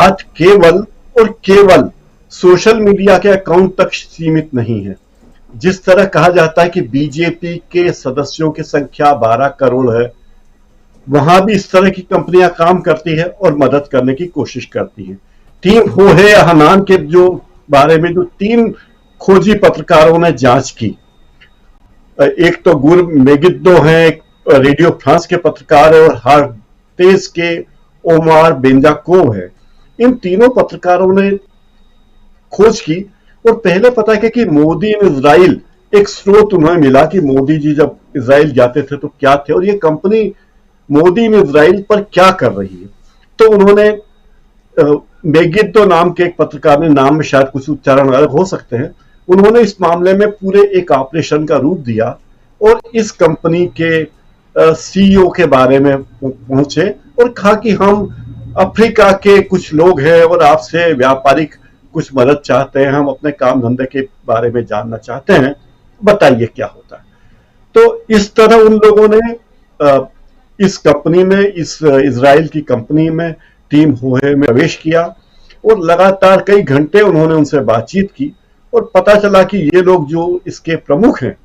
बात केवल और केवल सोशल मीडिया के अकाउंट तक सीमित नहीं है। जिस तरह कहा जाता है कि बीजेपी के सदस्यों की संख्या 12 करोड़ है, वहां भी इस तरह की कंपनियां काम करती है और मदद करने की कोशिश करती है। टीम होहे हनान के जो बारे में जो 3 खोजी पत्रकारों ने जांच की, एक तो गुर मेगिद्दो हैं, एक रेडियो फ्रांस के पत्रकार है, और हार्टेज के ओमार बेंजाकोव है। इन तीनों पत्रकारों ने खोज की और पहले पता है कि मोदी इन इजराइल, एक स्रोत उन्हें मिला कि मोदी जी जब इजराइल जाते थे तो क्या थे, और ये कंपनी मोदी इन इजराइल पर क्या कर रही है। तो उन्होंने मेगिद्दो नाम के एक पत्रकार ने, नाम में शायद कुछ उच्चारण अलग हो सकते हैं, उन्होंने इस मामले में पूरे एक ऑपरेशन का रूप दिया और इस कंपनी के सीईओ के बारे में पहुंचे और कहा कि हम अफ्रीका के कुछ लोग हैं और आपसे व्यापारिक कुछ मदद चाहते हैं, हम अपने काम धंधे के बारे में जानना चाहते हैं, बताइए क्या होता है। तो इस तरह उन लोगों ने इस कंपनी में, इस इजराइल की कंपनी में, टीम होहे में प्रवेश किया और लगातार कई घंटे उन्होंने उनसे बातचीत की और पता चला कि ये लोग जो इसके प्रमुख हैं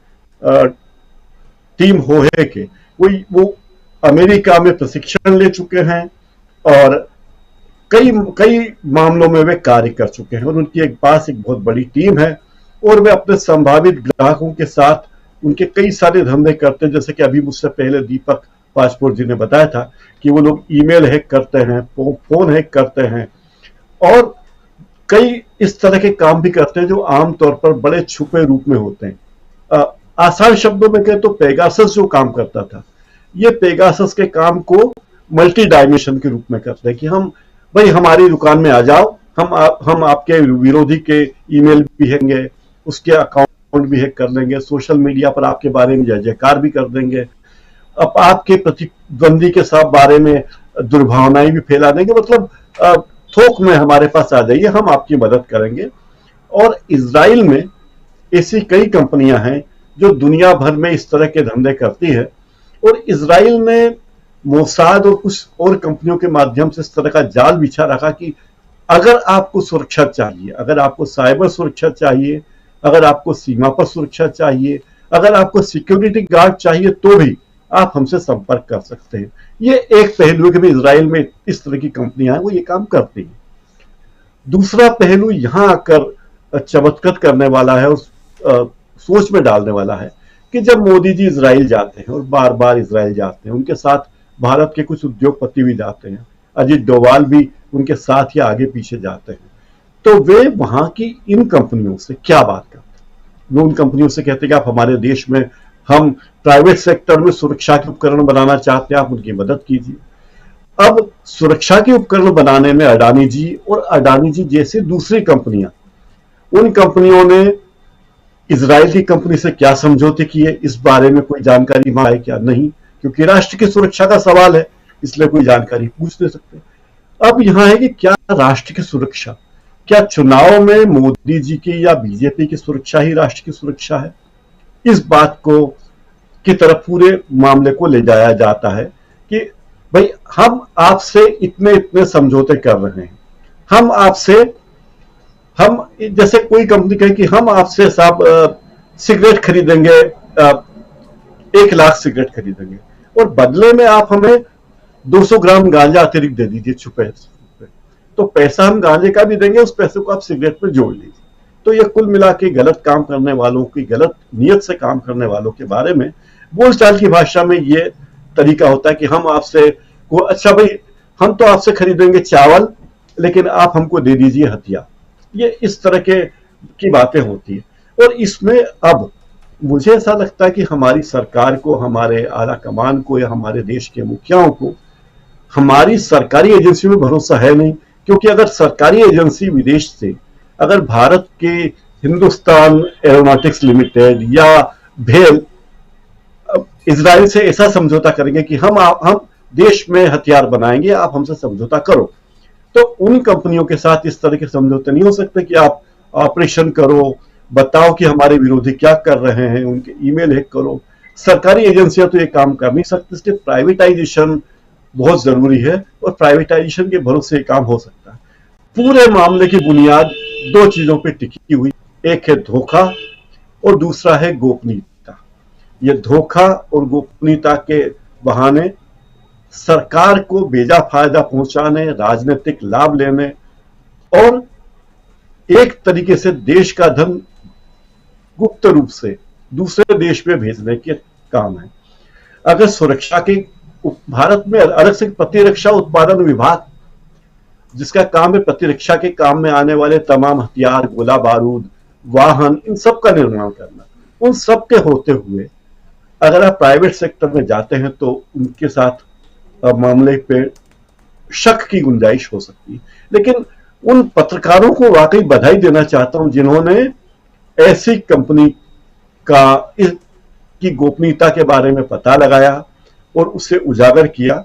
टीम होहे के, वो अमेरिका में प्रशिक्षण ले चुके हैं और कई कई मामलों में वे कार्य कर चुके हैं और उनकी पास एक बहुत बड़ी टीम है और वे अपने संभावित ग्राहकों के साथ उनके कई सारे धंधे करते हैं। जैसे कि अभी मुझसे पहले दीपक पासपोर्ट जी ने बताया था कि वो लोग ईमेल हैक करते हैं, फोन हैक करते हैं और कई इस तरह के काम भी करते हैं जो आमतौर पर बड़े छुपे रूप में होते हैं। आसान शब्दों में कहें तो पेगासस जो काम करता था, ये पेगासस के काम को मल्टी डायमेंशन के रूप में करते हैं कि हम भाई हमारी दुकान में आ जाओ, हम आपके विरोधी के ईमेल भी हैंगे, उसके अकाउंट भी हैक कर देंगे, सोशल मीडिया पर आपके बारे में जय जयकार भी कर देंगे, अब आपके प्रतिद्वंदी के साथ बारे में दुर्भावनाएं भी फैला देंगे। मतलब थोक में हमारे पास आ जाइए, हम आपकी मदद करेंगे। और इजराइल में ऐसी कई कंपनियां हैं जो दुनिया भर में इस तरह के धंधे करती है और इजराइल ने मोसाद और कुछ और कंपनियों के माध्यम से इस तरह का जाल बिछा रखा कि अगर आपको सुरक्षा चाहिए, अगर आपको साइबर सुरक्षा चाहिए, अगर आपको सीमा पर सुरक्षा चाहिए, अगर आपको सिक्योरिटी गार्ड चाहिए, तो भी आप हमसे संपर्क कर सकते हैं। ये एक पहलू है कि इजराइल में इस तरह की कंपनियां हैं, वो ये काम करती हैं। दूसरा पहलू यहां आकर चमत्कृत करने वाला है और सोच में डालने वाला है कि जब मोदी जी इजराइल जाते हैं और बार बार इजराइल जाते हैं, उनके साथ भारत के कुछ उद्योगपति भी जाते हैं, अजीत डोभाल भी उनके साथ या आगे पीछे जाते हैं, तो वे वहां की इन कंपनियों से क्या बात करते हैं। वो उन कंपनियों से कहते हैं कि आप हमारे देश में, हम प्राइवेट सेक्टर में सुरक्षा के उपकरण बनाना चाहते हैं, आप उनकी मदद कीजिए। अब सुरक्षा के उपकरण बनाने में अडानी जी और अडानी जी जैसी दूसरी कंपनियां, उन कंपनियों ने इजराइल की कंपनी से क्या समझौते किए, इस बारे में कोई जानकारी मांगे क्या? नहीं, क्योंकि राष्ट्र की सुरक्षा का सवाल है, इसलिए कोई जानकारी पूछ नहीं सकते। अब यहां है कि क्या राष्ट्र की सुरक्षा, क्या चुनाव में मोदी जी की या बीजेपी की सुरक्षा ही राष्ट्र की सुरक्षा है? इस बात को की तरफ पूरे मामले को ले जाया जाता है कि भाई हम आपसे इतने इतने समझौते कर रहे हैं, हम आपसे, हम जैसे कोई कंपनी कहे कि हम आपसे साहब सिगरेट खरीदेंगे, 1 लाख सिगरेट खरीदेंगे और बदले में आप हमें 200 ग्राम गांजा अतिरिक्त दे दीजिए छुपे, तो पैसा हम गांजे का भी देंगे, उस पैसे को आप सिगरेट में जोड़ लीजिए। तो ये कुल मिला के गलत काम करने वालों की, गलत नियत से काम करने वालों के बारे में बोलचाल की भाषा में ये तरीका होता है कि हम आपसे को, अच्छा भाई हम तो आपसे खरीदेंगे चावल, लेकिन आप हमको दे दीजिए हथियार। ये इस तरह की बातें होती है और इसमें अब मुझे ऐसा लगता है कि हमारी सरकार को, हमारे आला कमान को या हमारे देश के मुखियाओं को हमारी सरकारी एजेंसी में भरोसा है नहीं। क्योंकि अगर सरकारी एजेंसी विदेश से, अगर भारत के हिंदुस्तान एरोनॉटिक्स लिमिटेड या भेल इजराइल से ऐसा समझौता करेंगे कि हम देश में हथियार बनाएंगे, आप हमसे समझौता करो, तो उन कंपनियों के साथ इस तरह के समझौते नहीं हो सकते कि आप ऑपरेशन करो, बताओ कि हमारे विरोधी क्या कर रहे हैं, उनके ईमेल हैक करो। सरकारी एजेंसियां तो ये काम कर नहीं सकती, इसलिए प्राइवेटाइजेशन बहुत जरूरी है और प्राइवेटाइजेशन के भरोसे काम हो सकता है। पूरे मामले की बुनियाद दो चीजों पर टिकी हुई, एक है धोखा और दूसरा है गोपनीयता। ये धोखा और गोपनीयता के बहाने सरकार को बेजा फायदा पहुंचाने, राजनीतिक लाभ लेने और एक तरीके से देश का धन गुप्त रूप से दूसरे देश में भेजने के काम है। अगर सुरक्षा के भारत में अलग से प्रतिरक्षा उत्पादन विभाग, जिसका काम है प्रतिरक्षा के काम में आने वाले तमाम हथियार, गोला बारूद, वाहन, इन सब का निर्माण करना, उन सब के होते हुए अगर आप प्राइवेट सेक्टर में जाते हैं तो उनके साथ मामले पे शक की गुंजाइश हो सकती है। लेकिन उन पत्रकारों को वाकई बधाई देना चाहता हूं जिन्होंने ऐसी कंपनी की गोपनीयता के बारे में पता लगाया और उसे उजागर किया।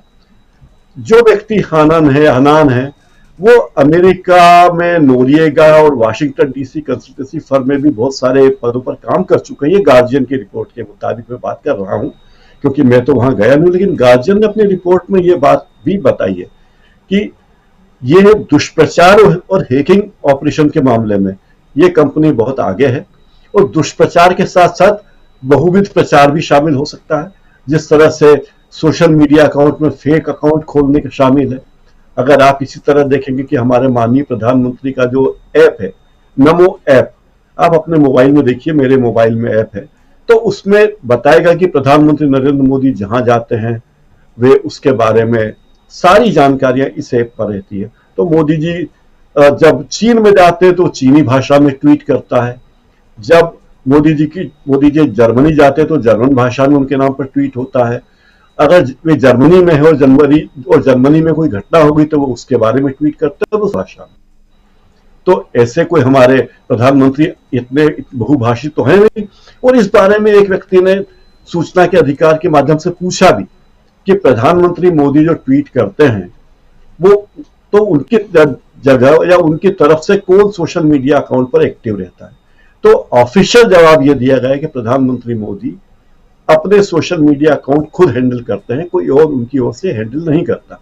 जो व्यक्ति हनान है वो अमेरिका में नोरिएगा और वाशिंगटन डीसी कंसल्टेंसी फर्म में भी बहुत सारे पदों पर काम कर चुके हैं। ये गार्जियन की रिपोर्ट के मुताबिक मैं बात कर रहा हूं, क्योंकि मैं तो वहां गया नहीं, लेकिन गार्जियन ने अपनी रिपोर्ट में ये बात भी बताई है कि ये दुष्प्रचार और हैकिंग ऑपरेशन के मामले में ये कंपनी बहुत आगे है और दुष्प्रचार के साथ साथ बहुविध प्रचार भी शामिल हो सकता है। जिस तरह से सोशल मीडिया अकाउंट में फेक अकाउंट खोलने का शामिल है। अगर आप इसी तरह देखेंगे कि हमारे माननीय प्रधानमंत्री का जो ऐप है, नमो ऐप, आप अपने मोबाइल में देखिए, मेरे मोबाइल में ऐप है, तो उसमें बताएगा कि प्रधानमंत्री नरेंद्र मोदी जहां जाते हैं वे उसके बारे में सारी जानकारियां इस ऐप पर रहती है। तो मोदी जी जब चीन में जाते हैं तो चीनी भाषा में ट्वीट करता है, जब मोदी जी जर्मनी जाते हैं तो जर्मन भाषा में उनके नाम पर ट्वीट होता है। अगर वे जर्मनी में है और जर्मनी में कोई घटना होगी तो वो उसके बारे में ट्वीट करते हैं उस भाषा में। तो ऐसे कोई हमारे प्रधानमंत्री इतने बहुभाषी तो है नहीं। और इस बारे में एक व्यक्ति ने सूचना के अधिकार के माध्यम से पूछा भी कि प्रधानमंत्री मोदी जो ट्वीट करते हैं वो तो उनकी जगह या उनकी तरफ से कौन सोशल मीडिया अकाउंट पर एक्टिव रहता है। तो ऑफिशियल जवाब यह दिया गया है कि प्रधानमंत्री मोदी अपने सोशल मीडिया अकाउंट खुद हैंडल करते हैं, कोई और उनकी ओर से हैंडल नहीं करता।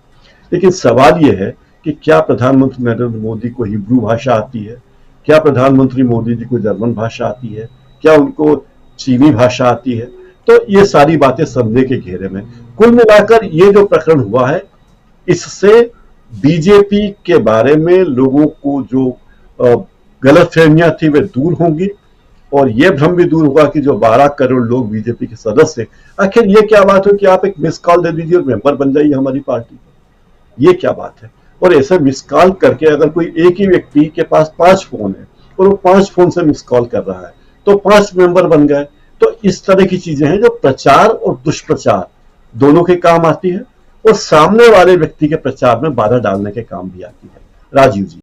लेकिन सवाल यह है कि क्या प्रधानमंत्री नरेंद्र मोदी को हिब्रू भाषा आती है, क्या प्रधानमंत्री मोदी जी को जर्मन भाषा आती है, क्या उनको चीनी भाषा आती है। तो ये सारी बातें संदेह के घेरे में। कुल मिलाकर ये जो प्रकरण हुआ है, इससे बीजेपी के बारे में लोगों को जो गलतफहमियां थी वे दूर होंगी और यह भ्रम भी दूर होगा कि जो 12 करोड़ लोग बीजेपी के सदस्य, आखिर ये क्या बात है कि आप एक मिस कॉल दे दीजिए और मेंबर बन जाइए हमारी पार्टी का। ये क्या बात है। और ऐसे मिस कॉल करके अगर कोई एक ही व्यक्ति के पास 5 फोन है और वो 5 फोन से मिस कॉल कर रहा है तो 5 मेंबर बन गए। तो इस तरह की चीजें हैं जो प्रचार और दुष्प्रचार दोनों के काम आती है और सामने वाले व्यक्ति के प्रचार में बाधा डालने के काम भी आती है। राजीव जी।